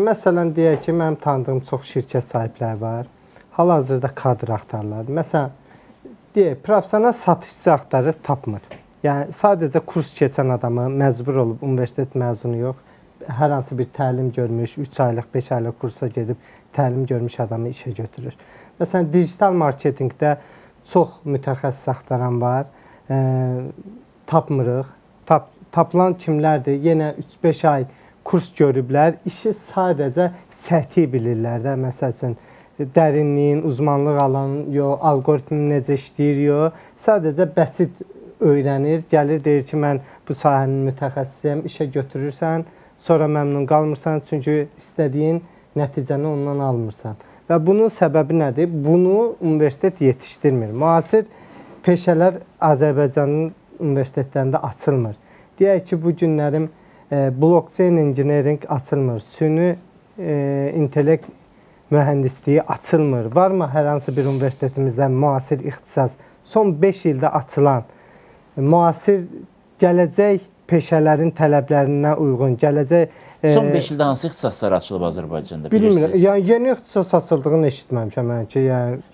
məsələn deyək ki, mənim tanıdığım çox şirkət sahibləri var. Hal-hazırda kadr axtarırlar. Məsələn, deyək, professional satışçı axtarır, tapmır. Yəni sadəcə kurs keçən adamı məcbur olub universitet məzunu yox, hər hansı bir təlim görmüş, 3 aylıq, 5 aylıq kursa gedib təlim görmüş adamı işə götürür. Məsələn, digital marketinqdə çox mütəxəssis axtaran var. Tapmırıq. Tapılan kimlərdir? Yenə 3-5 ay kurs görüblər. İşi sadəcə səthi bilirlər də. Məsəl üçün, dərinliyin, uzmanlıq alanı yox, algoritmin necə işləyir yox. Sadəcə bəsit öyrənir, gəlir, deyir ki, mən bu sahənin mütəxəssisiyəm, işə götürürsən, sonra məmnun qalmırsan, çünki istədiyin nəticəni ondan almırsan. Və bunun səbəbi nədir? Bunu universitet yetişdirmir. Müasir peşələr Azərbaycanın universitetlərində açılmır. Deyək ki, bu günlərim blockchain engineering açılmır, süni intellekt mühəndisliyi açılmır. Varmı hər hansı bir universitetimizdə müasir ixtisas? Son 5 ildə açılan, müasir gələcək peşələrin tələblərinə uyğun, gələcək... Son 5 ildə hansı ixtisaslar açılıb Azərbaycanda bilirsiniz? bilirsiniz? Yəni, yeni ixtisas açıldığını eşitməmişəm mən ki,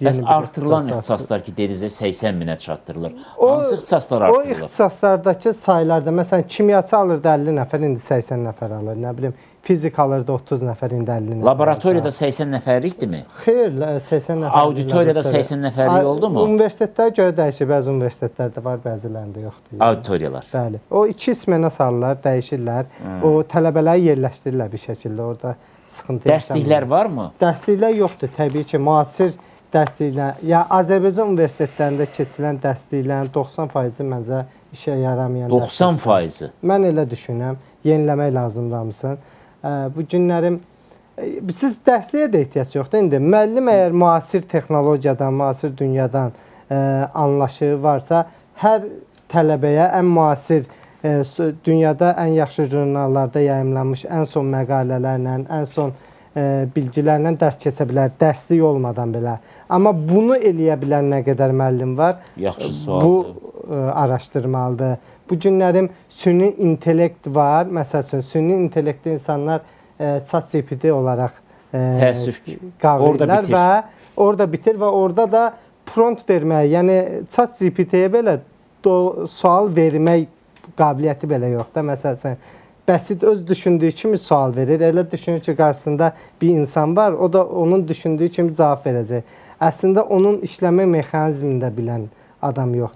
bəs artırılan ixtisaslar ki, dedinizə 80 minə çatdırılır. Hansı ixtisaslar artırılır? O ixtisaslardakı saylarda, məsələn, kimyaçı alırdı 50 nəfər, indi 80 nəfər alır, nə bilim, fizik alırdı 30 nəfər, indi 50 nəfər. Laboratoriyada 80 nəfərlikdirmi? Xeyr, 80 nəfər. Auditoriyada 80 nəfərlik oldu mu? Universitetlərə görə dəyişir, bəzi universitetlərdə var, bəzilərində yoxdur. Auditoriyalar. Bəli. O 2 ismənə salırlar, dəyişirlər. O tələbələri yerləşdirirlər bir şəkildə, orada sıxıntı yaşamır. Dərsliklər varmı? Dərsliklər yoxdur, təbii ki, müasir dərsliklər. Ya Azərbaycan universitetlərində keçilən dərsliklərin 90%-i məncə işə yaramayan. 90%-i? Mən elə düşünürəm, yeniləmək lazımdır hamısını. Bu günlərim, siz dərsliyə də ehtiyac yoxdur. İndi müəllim əgər müasir texnologiyadan, müasir dünyadan anlayışı varsa, hər tələbəyə ən müasir, dünyada ən yaxşı jurnallarda yayımlanmış ən son məqalələrlə, ən son bilgilərlə dərs keçə bilər, dərslik olmadan belə. Amma bunu eləyə bilən nə qədər müəllim var, yaxşı sualdır. Bu araşdırmalıdır. Bu günlərim süni intellekt var. Məsəl üçün, süni intellektli insanlar ChatGPT olaraq qavrayırlar və orada bitir və orada da prompt vermək, yəni ChatGPT-yə belə sual vermək qabiliyyəti belə yoxdur. Məsəl üçün, bəsit öz düşündüyü kimi sual verir. Elə düşünür ki, qarşısında bir insan var, o da onun düşündüyü kimi cavab verəcək. Əslində, onun işləmə mexanizmini də bilən adam yoxdur.